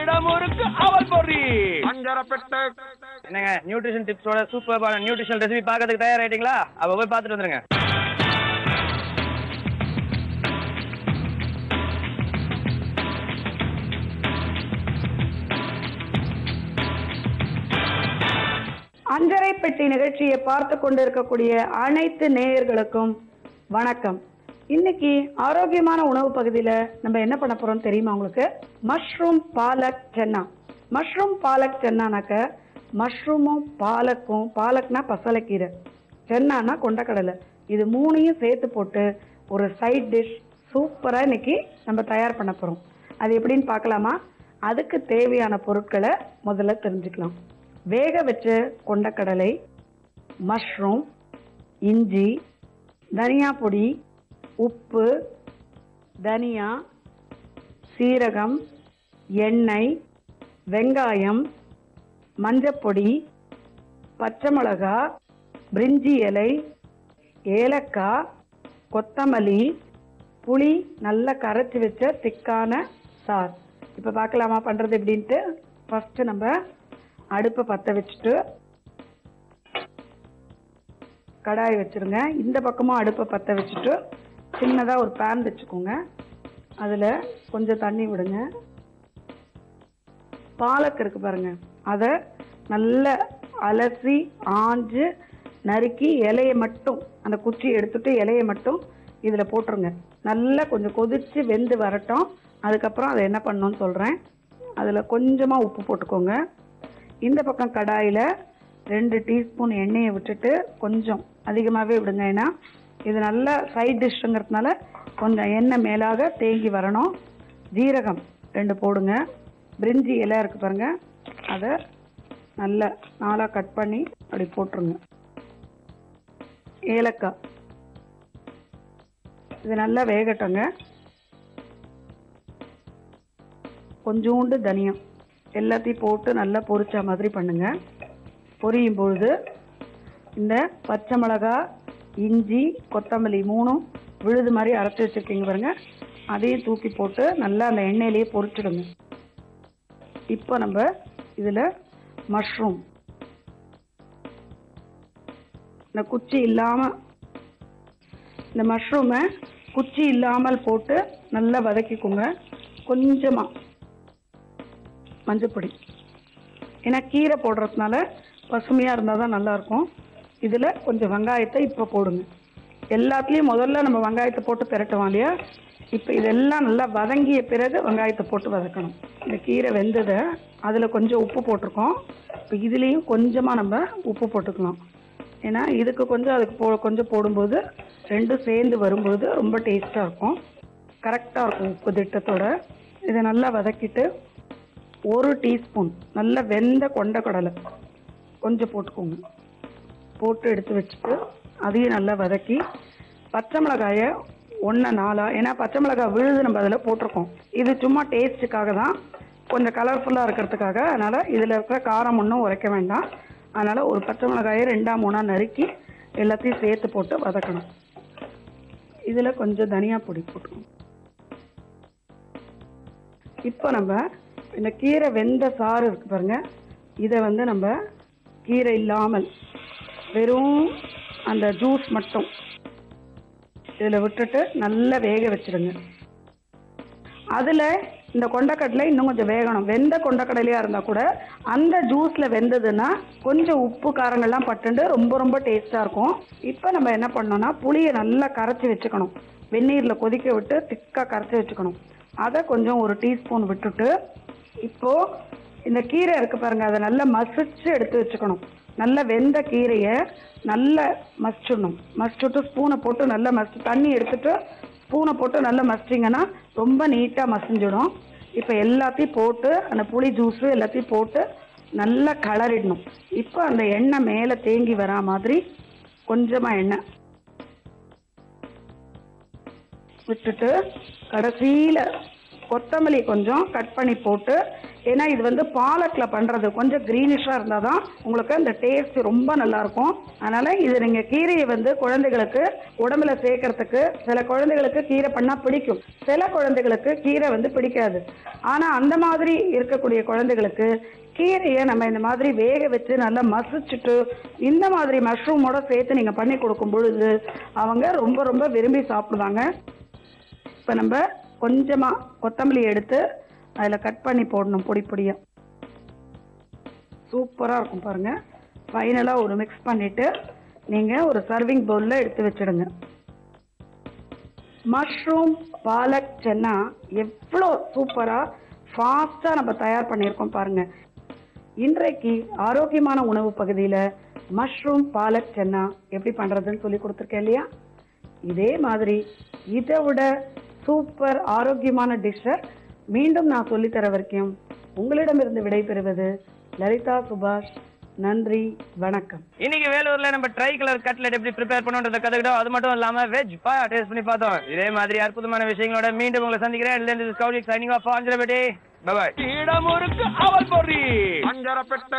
இடமுறுக்கு அவல் பொரி அஞ்சரப்பெட்டு. என்னங்க நியூட்ரிஷன் டிப்ஸோட சூப்பரான நியூட்ரிஷனல் ரெசிபி பார்க்கறதுக்கு தயாராயிட்டீங்களா? அப்ப போய் பார்த்துட்டு வந்துருங்க. அஞ்சரை பெட்டி நிகழ்ச்சியை பார்த்து கொண்டிருக்கக்கூடிய அனைத்து நேயர்களுக்கும் வணக்கம். இன்னைக்கு ஆரோக்கியமான உணவு பகுதியில நம்ம என்ன பண்ண போறோம் தெரியுமா உங்களுக்கு? மஷ்ரூம் பாலக் சென்னா. மஷ்ரூம் பாலக் சென்னானாக்க மஷ்ரூமும் பாலக்கும், பாலக்னா பசலைக்கீரை, சென்னானா கொண்டக்கடலை, இது மூணையும் சேர்த்து போட்டு ஒரு சைட் டிஷ் சூப்பரா இன்னைக்கு நம்ம தயார் பண்ண போறோம். அது எப்படின்னு பார்க்கலாமா? அதுக்கு தேவையான பொருட்களை முதல்ல தெரிஞ்சுக்கலாம். வேக வச்ச கொண்டக்கடலை, மஷ்ரூம், இஞ்சி, தனியா பொடி, உப்பு, தனியா, சீரகம், எண்ணெய், வெங்காயம், மஞ்சப்பொடி, பச்சை மிளகா, பிரிஞ்சி இலை, ஏலக்காய், கொத்தமல்லி, புளி நல்லா கரைச்சி வச்ச திக்கான சாஸ். இப்போ பார்க்கலாமா பண்ணுறது எப்படின்ட்டு? ஃபஸ்ட்டு நம்ம அடுப்பை பற்ற வச்சுட்டு கடாய் வச்சுருங்க. இந்த பக்கமும் அடுப்பை பற்ற வச்சுட்டு சின்னதாக ஒரு பேன் வச்சுக்கோங்க. அதில் கொஞ்சம் தண்ணி விடுங்க. பாலக் இருக்கு பாருங்க, அதை நல்லா அலசி ஆஞ்சு நறுக்கி இலையை மட்டும், அந்த குச்சி எடுத்துட்டு இலையை மட்டும் இதில் போட்டுருங்க. நல்லா கொஞ்சம் கொதித்து வெந்து வரட்டும். அதுக்கப்புறம் அதை என்ன பண்ணணும்னு சொல்கிறேன். அதில் கொஞ்சமாக உப்பு போட்டுக்கோங்க. இந்த பக்கம் கடாயில் 2 டீஸ்பூன் எண்ணெயை விட்டுட்டு கொஞ்சம் அதிகமாகவே விடுங்க. ஏன்னா இது நல்ல சைட் டிஷ்ஷுங்கிறதுனால கொஞ்சம் எண்ணெய் மேலாக தேங்கி வரணும். ஜீரகம் 2 போடுங்க. பிரிஞ்சி இலை இருக்குது பாருங்கள், அதை நல்லா 4 கட் பண்ணி அப்படி போட்டுருங்க. ஏலக்காய், இது நல்லா வேகட்டுங்க. கொஞ்சோண்டு தனியம் எல்லாத்தையும் போட்டு நல்லா பொரிச்ச மாதிரி பண்ணுங்க. பொரியும் பொழுது இந்த பச்சை மிளகா, இஞ்சி, கொத்தமல்லி 3 விழுது மாதிரி அரைச்சி வச்சுருக்கீங்க பாருங்க, அதையும் தூக்கி போட்டு நல்லா அந்த எண்ணெயிலேயே பொரிச்சிடுங்க. இப்போ நம்ம இதில் மஷ்ரூம், இந்த குச்சி இல்லாமல், இந்த மஷ்ரூமை குச்சி இல்லாமல் போட்டு நல்லா வதக்கிக்கோங்க. கொஞ்சமாக மஞ்சப்பொடி, ஏன்னா கீரை போடுறதுனால பசுமையாக இருந்தால் தான் நல்லாயிருக்கும். இதில் கொஞ்சம் வெங்காயத்தை இப்போ போடுங்க. எல்லாத்துலேயும் முதல்ல நம்ம வெங்காயத்தை போட்டு திரட்டுவோம் இல்லையா? இப்போ இதெல்லாம் நல்லா வதங்கிய பிறகு வெங்காயத்தை போட்டு வதக்கணும். இந்த கீரை வெந்ததை அதில் கொஞ்சம் உப்பு போட்டிருக்கோம். இப்போ இதுலேயும் கொஞ்சமாக நம்ம உப்பு போட்டுக்கலாம். ஏன்னா இதுக்கு கொஞ்சம் அதுக்கு கொஞ்சம் போடும்போது ரெண்டும் சேர்ந்து வரும்போது ரொம்ப டேஸ்ட்டாக இருக்கும், கரெக்டாக இருக்கும் உப்பு திட்டத்தோட. இதை நல்லா வதக்கிட்டு 1 டீஸ்பூன் நல்ல வெந்த கொண்டக்கடலை கொஞ்சம் போட்டுக்கோங்க. போட்டு எடுத்து வச்சுட்டு அதையும் நல்லா வதக்கி, பச்சை மிளகாயை 1 4, ஏன்னா பச்சை மிளகாய் விழுது நம்ம அதில் போட்டிருக்கோம். இது சும்மா டேஸ்ட்டுக்காக தான், கொஞ்சம் கலர்ஃபுல்லாக இருக்கிறதுக்காக. அதனால் இதில் இருக்கிற காரம் ஒன்றும் உரைக்க வேண்டாம். அதனால் ஒரு பச்சை மிளகாயை 2 3 நறுக்கி எல்லாத்தையும் சேர்த்து போட்டு வதக்கணும். இதில் கொஞ்சம் தனியா பொடி போட்டுக்கணும். இப்போ நம்ம இந்த கீரை வெந்த சாறு இருக்கு பாருங்க, இதை வந்து நம்ம கீரை இல்லாமல் வெறும் அந்த ஜூஸ் மட்டும் இதில் விட்டுட்டு நல்லா வேக வச்சிடுங்க. அதில் இந்த கொண்டக்கடலை இன்னும் கொஞ்சம் வேகணும். வெந்த கொண்டக்கடலையாக இருந்தால் கூட அந்த ஜூஸில் வெந்ததுன்னா கொஞ்சம் உப்பு காரங்கள்லாம் பட்டுண்டு ரொம்ப ரொம்ப டேஸ்ட்டாக இருக்கும். இப்போ நம்ம என்ன பண்ணோம்னா புளியை நல்லா கரைச்சி வச்சுக்கணும். வெந்நீரில் கொதிக்க விட்டு திக்காக கரைச்சி வச்சுக்கணும். அதை கொஞ்சம் 1 டீஸ்பூன் விட்டுட்டு, இப்போது இந்த கீரை இருக்குது பாருங்கள், அதை நல்லா மசிச்சு எடுத்து வச்சுக்கணும். நல்லா வெந்த கீரையை நல்லா மசிச்சிடணும். மசிச்சுட்டு ஸ்பூனை போட்டு நல்லா தண்ணி எடுத்துட்டு ஸ்பூனை போட்டு நல்லா மசிச்சிங்கன்னா ரொம்ப நீட்டாக மசிஞ்சிடும். இப்போ எல்லாத்தையும் போட்டு அந்த புளி ஜூஸு எல்லாத்தையும் போட்டு நல்லா கலரிடணும். இப்போ அந்த எண்ணெய் மேலே தேங்கி வரா மாதிரி கொஞ்சமாக எண்ணெய் விட்டுட்டு கடைசியில் கொத்தமல்லி கொஞ்சம் கட் பண்ணி போட்டு, ஏன்னா இது வந்து பாலக்கில் பண்ணுறது கொஞ்சம் க்ரீனிஷாக இருந்தால் தான் உங்களுக்கு அந்த டேஸ்ட் ரொம்ப நல்லாயிருக்கும். அதனால் இது நீங்கள் கீரையை வந்து குழந்தைகளுக்கு உடம்புல சேர்க்கறதுக்கு, சில குழந்தைகளுக்கு கீரை பண்ணால் பிடிக்கும், சில குழந்தைகளுக்கு கீரை வந்து பிடிக்காது. ஆனால் அந்த மாதிரி இருக்கக்கூடிய குழந்தைகளுக்கு கீரையை நம்ம இந்த மாதிரி வேக வச்சு நல்லா மசிச்சுட்டு இந்த மாதிரி மஷ்ரூமோட சேர்த்து நீங்கள் பண்ணி கொடுக்கும் பொழுது அவங்க ரொம்ப ரொம்ப விரும்பி சாப்பிடுவாங்க. இப்போ நம்ம கொஞ்சமாக கொத்தமல்லி எடுத்து அதில் கட் பண்ணி போடணும் பொடி பொடியாக. சூப்பராக இருக்கும் பாருங்கள். ஃபைனலாக ஒரு மிக்ஸ் பண்ணிவிட்டு நீங்கள் ஒரு சர்விங் பவுலில் எடுத்து வச்சுடுங்க. மஷ்ரூம் பாலக் சென்னா எவ்வளோ சூப்பராக ஃபாஸ்ட்டாக நம்ம தயார் பண்ணியிருக்கோம் பாருங்கள். இன்றைக்கு ஆரோக்கியமான உணவு பகுதியில் மஷ்ரூம் பாலக் சென்னா எப்படி பண்ணுறதுன்னு சொல்லி கொடுத்துருக்கேன் இல்லையா? இதே மாதிரி இதை விட சூப்பர் ஆரோக்கியமான டிஷ்ஷை மீண்டும் நான் சொல்லித்தர வரைக்கும் உங்களிடமிருந்து விடைபெறுவது லலிதா சுபாஷ். நன்றி, வணக்கம். இன்னைக்கு வேலூர்ல நம்ம ட்ரை கலர் கட்லெட் எப்படி ப்ரிப்பேர் பண்ணுன்றதை கத்துக்கிட்டோம். அது மட்டும் இல்லாம வெஜ் பாயா டேஸ்ட் பண்ணி பார்த்தோம். இதே மாதிரி அற்புதமான விஷயங்களோட மீண்டும் உங்களை சந்திக்கிறேன். Signing off. Bye bye. இடமுருக்கு அவல் பொறி அஞ்சரப்பட்ட